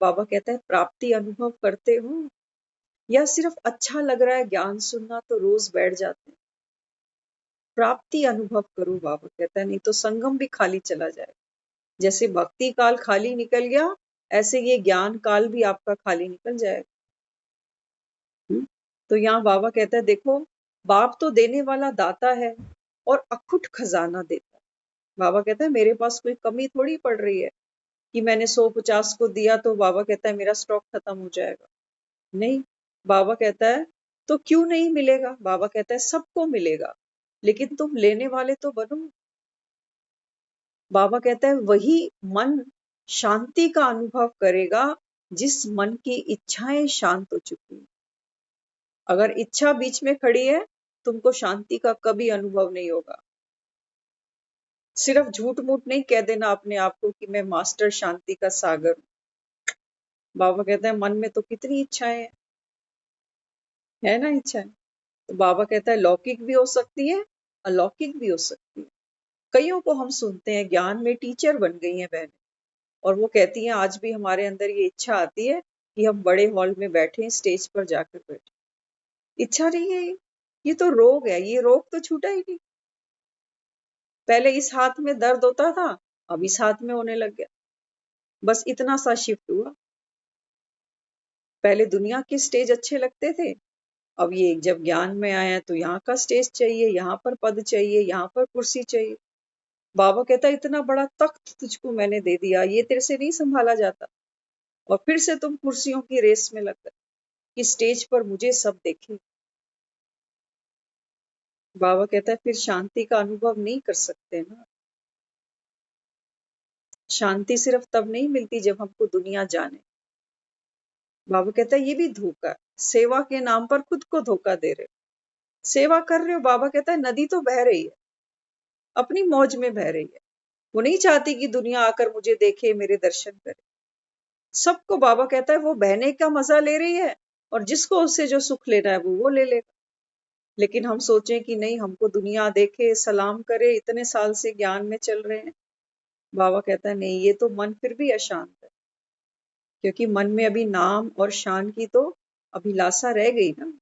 बाबा कहता है प्राप्ति अनुभव करते हो या सिर्फ अच्छा लग रहा है ज्ञान सुनना तो रोज बैठ जाते हैं। प्राप्ति अनुभव करो, बाबा कहता है, नहीं तो संगम भी खाली चला जाए। जैसे भक्ति काल खाली निकल गया, ऐसे ये ज्ञान काल भी आपका खाली निकल जाएगा। तो यहाँ बाबा कहता है देखो, बाप तो देने वाला दाता है और अखुट खजाना देता है। बाबा कहता है मेरे पास कोई कमी थोड़ी पड़ रही है कि मैंने 150 को दिया तो बाबा कहता है मेरा स्टॉक खत्म हो जाएगा। नहीं, बाबा कहता है तो क्यों नहीं मिलेगा, बाबा कहता है सबको मिलेगा, लेकिन तुम लेने वाले तो बनो। बाबा कहता है वही मन शांति का अनुभव करेगा जिस मन की इच्छाएं शांत हो चुकी हैं। अगर इच्छा बीच में खड़ी है, तुमको शांति का कभी अनुभव नहीं होगा। सिर्फ झूठ मूठ नहीं कह देना अपने आप को कि मैं मास्टर शांति का सागर हूं। बाबा कहता है मन में तो कितनी इच्छाएं है ना, इच्छाएं। तो बाबा कहता है लौकिक भी हो सकती है, अलौकिक भी हो सकती है। कईयों को हम सुनते हैं ज्ञान में टीचर बन गई हैं बहनें, और वो कहती हैं आज भी हमारे अंदर ये इच्छा आती है कि हम बड़े हॉल में बैठे, स्टेज पर जाकर बैठे। इच्छा नहीं है ये तो रोग है, ये रोग तो छूटा ही नहीं। पहले इस हाथ में दर्द होता था, अब इस हाथ में होने लग गया, बस इतना सा शिफ्ट हुआ। पहले दुनिया के स्टेज अच्छे लगते थे, अब ये जब ज्ञान में आया तो यहाँ का स्टेज चाहिए, यहाँ पर पद चाहिए, यहाँ पर कुर्सी चाहिए। बाबा कहता इतना बड़ा तख्त तुझको मैंने दे दिया, ये तेरे से नहीं संभाला जाता, और फिर से तुम कुर्सियों की रेस में लग गए कि स्टेज पर मुझे सब देखे। बाबा कहता है फिर शांति का अनुभव नहीं कर सकते ना। शांति सिर्फ तब नहीं मिलती जब हमको दुनिया जाने। बाबा कहता है ये भी धोखा है, सेवा के नाम पर खुद को धोखा दे रहे हो। सेवा कर रहे हो, बाबा कहता है नदी तो बह रही है, अपनी मौज में बह रही है, वो नहीं चाहती कि दुनिया आकर मुझे देखे, मेरे दर्शन करे। सबको बाबा कहता है वो बहने का मजा ले रही है, और जिसको उससे जो सुख लेना है वो ले लेगा। लेकिन हम सोचें कि नहीं, हमको दुनिया देखे, सलाम करे, इतने साल से ज्ञान में चल रहे हैं। बाबा कहता है नहीं, ये तो मन फिर भी अशांत है, क्योंकि मन में अभी नाम और शान की तो अभिलाषा रह गई ना।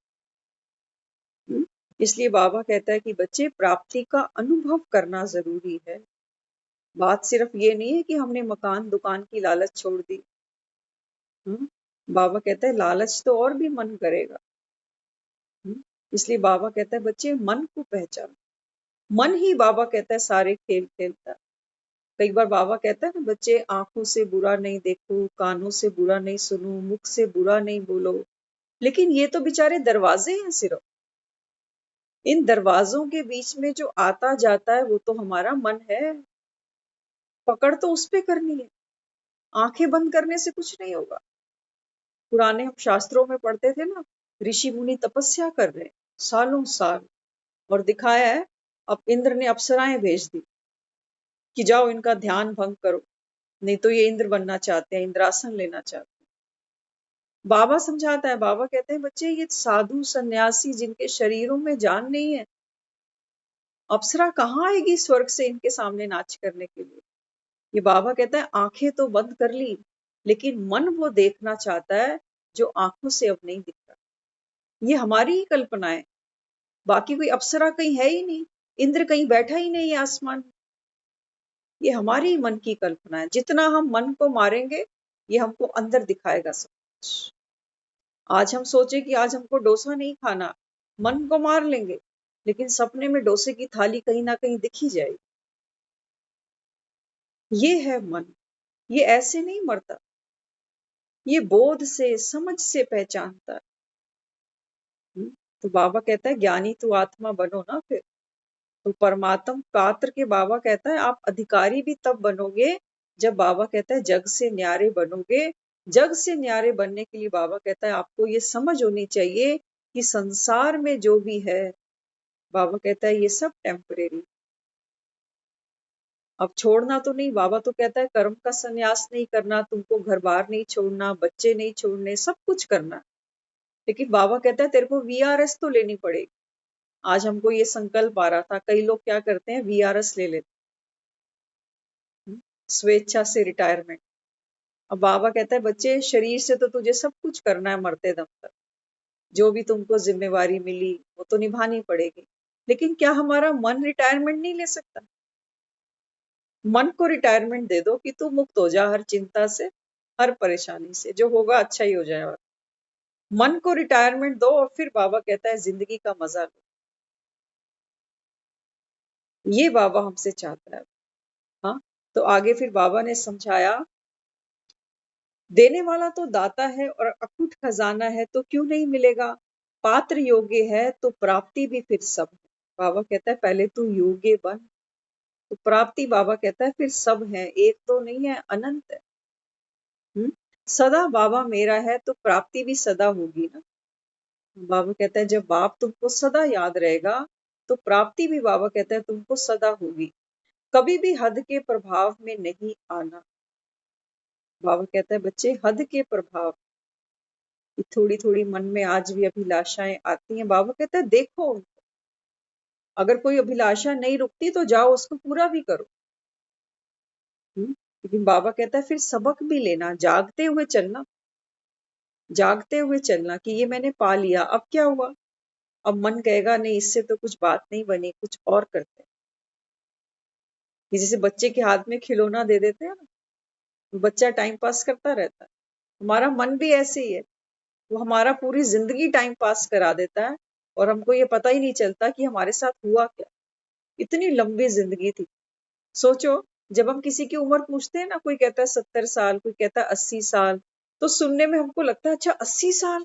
इसलिए बाबा कहता है कि बच्चे प्राप्ति का अनुभव करना जरूरी है। बात सिर्फ ये नहीं है कि हमने मकान दुकान की लालच छोड़ दी। बाबा कहता है लालच तो और भी मन करेगा। इसलिए बाबा कहता है बच्चे मन को पहचान। मन ही बाबा कहता है सारे खेल खेलता है। कई बार बाबा कहता है ना बच्चे आंखों से बुरा नहीं देखो, कानों से बुरा नहीं सुनो, मुख से बुरा नहीं बोलो। लेकिन ये तो बेचारे दरवाजे हैं सिर्फ। इन दरवाजों के बीच में जो आता जाता है वो तो हमारा मन है। पकड़ तो उस पे करनी है। आंखें बंद करने से कुछ नहीं होगा। पुराने हम शास्त्रों में पढ़ते थे ना, ऋषि मुनि तपस्या कर रहे हैं सालों साल, और दिखाया है अब इंद्र ने अप्सराएं भेज दी कि जाओ इनका ध्यान भंग करो, नहीं तो ये इंद्र बनना चाहते हैं, इंद्रासन लेना चाहते हैं। बाबा समझाता है, बाबा कहते हैं बच्चे ये साधु सन्यासी जिनके शरीरों में जान नहीं है, अप्सरा कहाँ आएगी स्वर्ग से इनके सामने नाच करने के लिए। ये बाबा कहता है आंखें तो बंद कर ली, लेकिन मन वो देखना चाहता है जो आंखों से अब नहीं दिखता। ये हमारी ही कल्पना है, बाकी कोई अप्सरा कहीं है ही नहीं, इंद्र कहीं बैठा ही नहीं है आसमान में। ये हमारी ही मन की कल्पना है। जितना हम मन को मारेंगे ये हमको अंदर दिखाएगा सब कुछ। आज हम सोचे कि आज हमको डोसा नहीं खाना, मन को मार लेंगे, लेकिन सपने में डोसे की थाली कहीं ना कहीं दिख ही जाएगी। ये है मन। ये ऐसे नहीं मरता, ये बोध से समझ से पहचानता है। तो बाबा कहता है ज्ञानी तू आत्मा बनो ना फिर। तो परमात्म पात्र के बाबा कहता है आप अधिकारी भी तब बनोगे जब बाबा कहता है जग से न्यारे बनोगे। जग से न्यारे बनने के लिए बाबा कहता है आपको ये समझ होनी चाहिए कि संसार में जो भी है, बाबा कहता है ये सब टेम्परेरी। अब छोड़ना तो नहीं, बाबा तो कहता है कर्म का संन्यास नहीं करना, तुमको घर बार नहीं छोड़ना, बच्चे नहीं छोड़ने, सब कुछ करना। लेकिन बाबा कहता है तेरे को वीआरएस तो लेनी पड़ेगी। आज हमको ये संकल्प आ रहा था, कई लोग क्या करते हैं वीआरएस ले लेते, स्वेच्छा से रिटायरमेंट। अब बाबा कहता है बच्चे शरीर से तो तुझे सब कुछ करना है मरते दम तक, जो भी तुमको जिम्मेवारी मिली वो तो निभानी पड़ेगी। लेकिन क्या हमारा मन रिटायरमेंट नहीं ले सकता? मन को रिटायरमेंट दे दो कि तू मुक्त हो जा हर चिंता से, हर परेशानी से, जो होगा अच्छा ही हो जाएगा। मन को रिटायरमेंट दो और फिर बाबा कहता है जिंदगी का मजा लो। ये बाबा हमसे चाहता है। हाँ, तो आगे फिर बाबा ने समझाया, देने वाला तो दाता है और अकूट खजाना है तो क्यों नहीं मिलेगा। पात्र योग्य है तो प्राप्ति भी फिर सब है। बाबा कहता है पहले तू योग्य बन, तो प्राप्ति बाबा कहता है फिर सब है, एक तो नहीं है, अनंत है। सदा बाबा मेरा है तो प्राप्ति भी सदा होगी ना। बाबा कहता है जब बाप तुमको सदा याद रहेगा तो प्राप्ति भी बाबा कहता है तुमको सदा होगी। कभी भी हद के प्रभाव में नहीं आना। बाबा कहता है बच्चे हद के प्रभाव, थोड़ी थोड़ी मन में आज भी अभिलाषाएं आती हैं, बाबा कहता है देखो उनको। अगर कोई अभिलाषा नहीं रुकती तो जाओ उसको पूरा भी करो। लेकिन बाबा कहता है फिर सबक भी लेना, जागते हुए चलना, जागते हुए चलना कि ये मैंने पा लिया, अब क्या हुआ। अब मन कहेगा नहीं इससे तो कुछ बात नहीं बनी, कुछ और करते हैं। जैसे बच्चे के हाथ में खिलौना दे देते हैं ना, बच्चा टाइम पास करता रहता है। हमारा मन भी ऐसे ही है, वो हमारा पूरी जिंदगी टाइम पास करा देता है और हमको ये पता ही नहीं चलता कि हमारे साथ हुआ क्या। इतनी लंबी जिंदगी थी। सोचो, जब हम किसी की उम्र पूछते हैं ना, कोई कहता है 70 साल, कोई कहता है 80 साल, तो सुनने में हमको लगता है अच्छा 80 साल।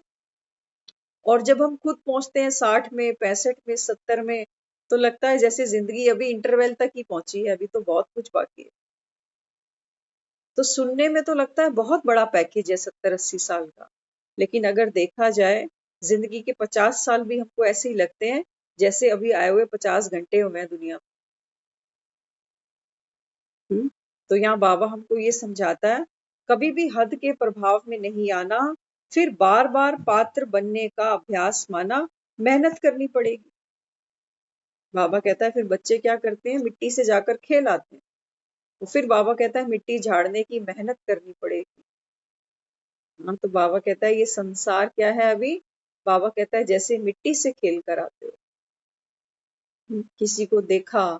और जब हम खुद पहुंचते हैं 60 में, 65 में, 70 में, तो लगता है जैसे जिंदगी अभी इंटरवल तक ही पहुंची है, अभी तो बहुत कुछ बाकी है। तो सुनने में तो लगता है बहुत बड़ा पैकेज है 70-80 साल का, लेकिन अगर देखा जाए जिंदगी के 50 साल भी हमको ऐसे ही लगते हैं जैसे अभी आए हुए 50 घंटे हुए हैं दुनिया में। तो यहाँ बाबा हमको ये समझाता है कभी भी हद के प्रभाव में नहीं आना, फिर बार बार पात्र बनने का अभ्यास माना, मेहनत करनी पड़ेगी। बाबा कहता है फिर बच्चे क्या करते हैं, मिट्टी से जाकर खेल आते हैं, तो फिर बाबा कहता है मिट्टी झाड़ने की मेहनत करनी पड़ेगी। हाँ, तो बाबा कहता है ये संसार क्या है अभी? बाबा कहता है जैसे मिट्टी से खेल कर आते हो। किसी को देखा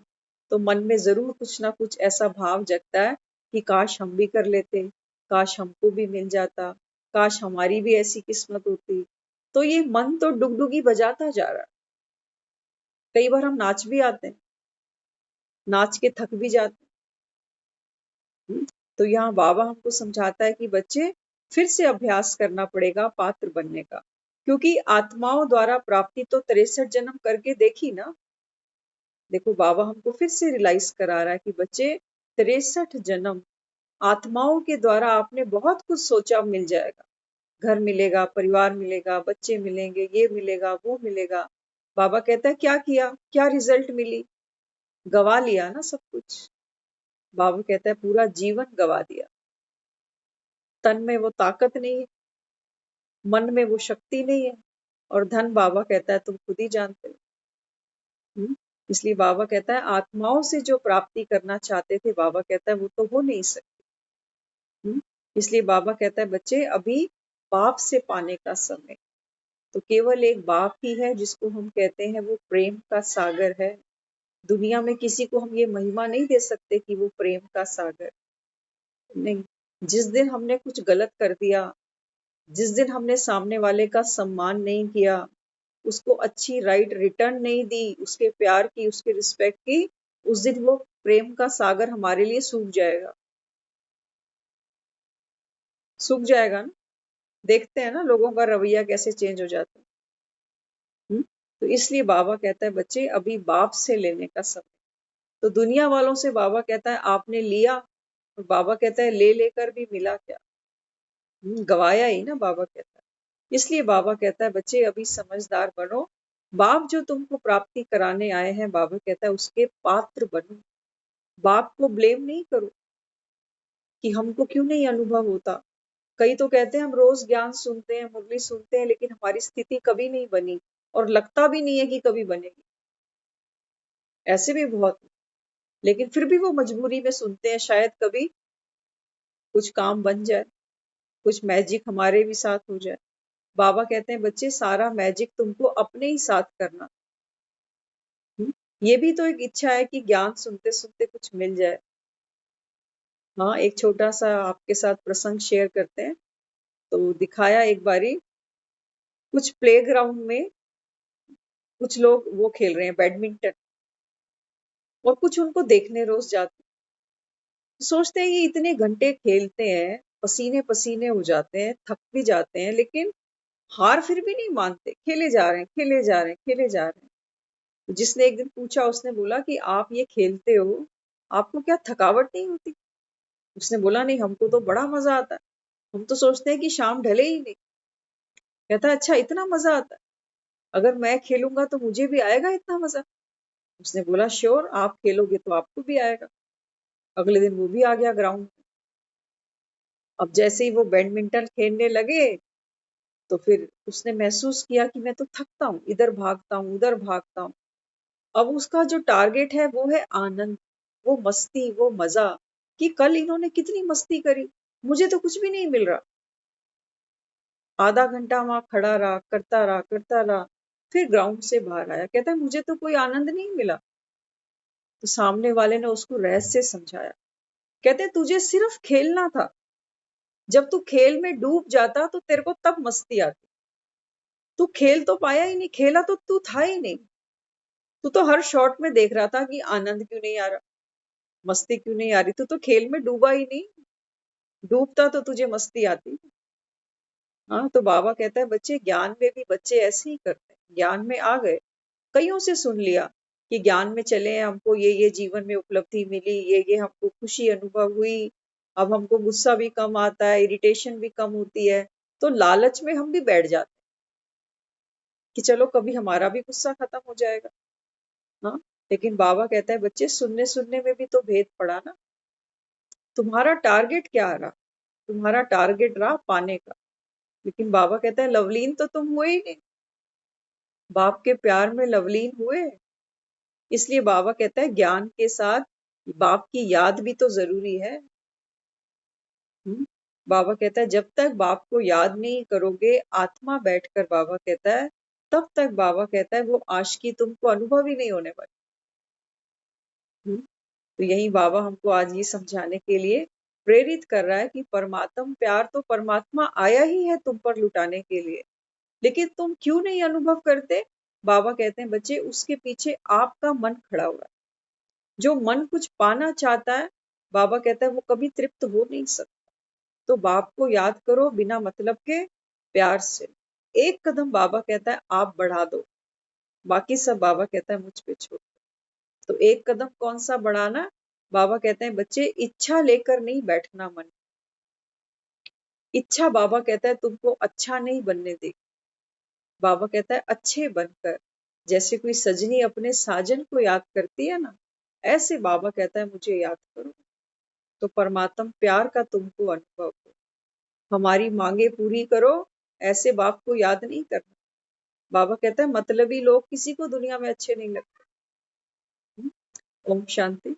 तो मन में जरूर कुछ ना कुछ ऐसा भाव जगता है कि काश हम भी कर लेते, काश हमको भी मिल जाता, काश हमारी भी ऐसी किस्मत होती। तो ये मन तो डुगडुगी बजाता जा रहा है। कई बार हम नाच भी आते हैं, नाच के थक भी जाते हैं। तो यहाँ बाबा हमको समझाता है कि बच्चे फिर से अभ्यास करना पड़ेगा पात्र बनने का, क्योंकि आत्माओं द्वारा प्राप्ति तो 63 जन्म करके देखी ना। देखो बाबा हमको फिर से रियलाइज करा रहा है कि बच्चे 63 जन्म आत्माओं के द्वारा आपने बहुत कुछ सोचा मिल जाएगा, घर मिलेगा, परिवार मिलेगा, बच्चे मिलेंगे, ये मिलेगा, वो मिलेगा। बाबा कहता है क्या किया, क्या रिजल्ट मिली? गवा लिया ना सब कुछ। बाबा कहता है पूरा जीवन गवा दिया। तन में वो ताकत नहीं है, मन में वो शक्ति नहीं है, और धन बाबा कहता है तुम खुद ही जानते हो। इसलिए बाबा कहता है आत्माओं से जो प्राप्ति करना चाहते थे, बाबा कहता है वो तो हो नहीं सकती। इसलिए बाबा कहता है बच्चे अभी बाप से पाने का समय। तो केवल एक बाप ही है जिसको हम कहते हैं वो प्रेम का सागर है। दुनिया में किसी को हम ये महिमा नहीं दे सकते कि वो प्रेम का सागर नहीं। जिस दिन हमने कुछ गलत कर दिया, जिस दिन हमने सामने वाले का सम्मान नहीं किया, उसको अच्छी राइट रिटर्न नहीं दी, उसके प्यार की, उसके रिस्पेक्ट की, उस दिन वो प्रेम का सागर हमारे लिए सूख जाएगा। सूख जाएगा ना। देखते हैं ना लोगों का रवैया कैसे चेंज हो जाता है। तो इसलिए बाबा कहता है बच्चे अभी बाप से लेने का समय। तो दुनिया वालों से बाबा कहता है आपने लिया, और बाबा कहता है ले लेकर भी मिला क्या? गवाया ही ना, बाबा कहता है। इसलिए बाबा कहता है बच्चे अभी समझदार बनो, बाप जो तुमको प्राप्ति कराने आए हैं, बाबा कहता है उसके पात्र बनो। बाप को ब्लेम नहीं करो कि हमको क्यों नहीं अनुभव होता। कई तो कहते हैं हम रोज ज्ञान सुनते हैं, मुरली सुनते हैं, लेकिन हमारी स्थिति कभी नहीं बनी, और लगता भी नहीं है कि कभी बनेगी। ऐसे भी बहुत, लेकिन फिर भी वो मजबूरी में सुनते हैं, शायद कभी कुछ काम बन जाए, कुछ मैजिक हमारे भी साथ हो जाए। बाबा कहते हैं बच्चे सारा मैजिक तुमको अपने ही साथ करना। ये भी तो एक इच्छा है कि ज्ञान सुनते सुनते कुछ मिल जाए। हाँ, एक छोटा सा आपके साथ प्रसंग शेयर करते हैं। तो दिखाया एक बारी, कुछ प्लेग्राउंड में कुछ लोग वो खेल रहे हैं बैडमिंटन, और कुछ उनको देखने रोज जाते हैं। सोचते हैं ये इतने घंटे खेलते हैं, पसीने पसीने हो जाते हैं, थक भी जाते हैं, लेकिन हार फिर भी नहीं मानते, खेले जा रहे हैं, खेले जा रहे हैं, खेले जा रहे हैं। तो जिसने एक दिन पूछा, उसने बोला कि आप ये खेलते हो, आपको क्या थकावट नहीं होती? उसने बोला नहीं, हमको तो बड़ा मजा आता है, हम तो सोचते हैं कि शाम ढले ही नहीं। कहता है अच्छा इतना मजा आता है, अगर मैं खेलूंगा तो मुझे भी आएगा इतना मजा? उसने बोला श्योर, आप खेलोगे तो आपको भी आएगा। अगले दिन वो भी आ गया ग्राउंड में। अब जैसे ही वो बैडमिंटन खेलने लगे, तो फिर उसने महसूस किया कि मैं तो थकता हूँ, इधर भागता हूँ, उधर भागता हूँ। अब उसका जो टारगेट है वो है आनंद, वो मस्ती, वो मजा, कि कल इन्होंने कितनी मस्ती करी, मुझे तो कुछ भी नहीं मिल रहा। आधा घंटा वहां खड़ा रहा, करता रहा, करता रहा, फिर ग्राउंड से बाहर आया, कहता है मुझे तो कोई आनंद नहीं मिला। तो सामने वाले ने उसको रहस्य समझाया, कहते तुझे सिर्फ खेलना था, जब तू खेल में डूब जाता तो तेरे को तब मस्ती आती। तू खेल तो पाया ही नहीं, खेला तो तू था ही नहीं। तू तो हर शॉट में देख रहा था कि आनंद क्यों नहीं आ रहा, मस्ती क्यों नहीं आ रही, तू तो खेल में डूबा ही नहीं। डूबता तो तुझे मस्ती आती। हाँ, तो बाबा कहता है बच्चे ज्ञान में भी बच्चे ऐसे ही करते हैं। ज्ञान में आ गए, कईयों से सुन लिया कि ज्ञान में चले हैं, हमको ये जीवन में उपलब्धि मिली, ये हमको खुशी अनुभव हुई, अब हमको गुस्सा भी कम आता है, इरिटेशन भी कम होती है। तो लालच में हम भी बैठ जाते हैं कि चलो कभी हमारा भी गुस्सा खत्म हो जाएगा। हाँ, लेकिन बाबा कहता है बच्चे सुनने सुनने में भी तो भेद पड़ा ना। तुम्हारा टारगेट क्या रहा? तुम्हारा टारगेट रहा पाने का, लेकिन बाबा कहता है लवलीन तो तुम हुए ही नहीं, बाप के प्यार में लवलीन हुए। इसलिए बाबा कहता है ज्ञान के साथ बाप की याद भी तो जरूरी है। बाबा कहता है जब तक बाप को याद नहीं करोगे आत्मा बैठकर, बाबा कहता है तब तक, बाबा कहता है वो आशिकी तुमको अनुभव ही नहीं होने वाली। तो यही बाबा हमको आज ये समझाने के लिए प्रेरित कर रहा है कि परमात्म प्यार तो परमात्मा आया ही है तुम पर लुटाने के लिए, लेकिन तुम क्यों नहीं अनुभव करते? बाबा कहते हैं बच्चे उसके पीछे आपका मन खड़ा हुआ है। जो मन कुछ पाना चाहता है, बाबा कहता है वो कभी तृप्त हो नहीं सकता। तो बाप को याद करो बिना मतलब के, प्यार से। एक कदम बाबा कहता है आप बढ़ा दो, बाकी सब बाबा कहता है मुझ पे छोड़। तो एक कदम कौन सा बढ़ाना? बाबा कहते हैं बच्चे इच्छा लेकर नहीं बैठना मन। इच्छा बाबा कहता है तुमको अच्छा नहीं बनने दे। बाबा कहता है अच्छे बनकर, जैसे कोई सजनी अपने साजन को याद करती है ना, ऐसे बाबा कहता है मुझे याद करो। तो परमात्म प्यार का तुमको अनुभव हो, हमारी मांगे पूरी करो, ऐसे बाप को याद नहीं करना। बाबा कहता है मतलबी लोग किसी को दुनिया में अच्छे नहीं लगते। ओम शांति।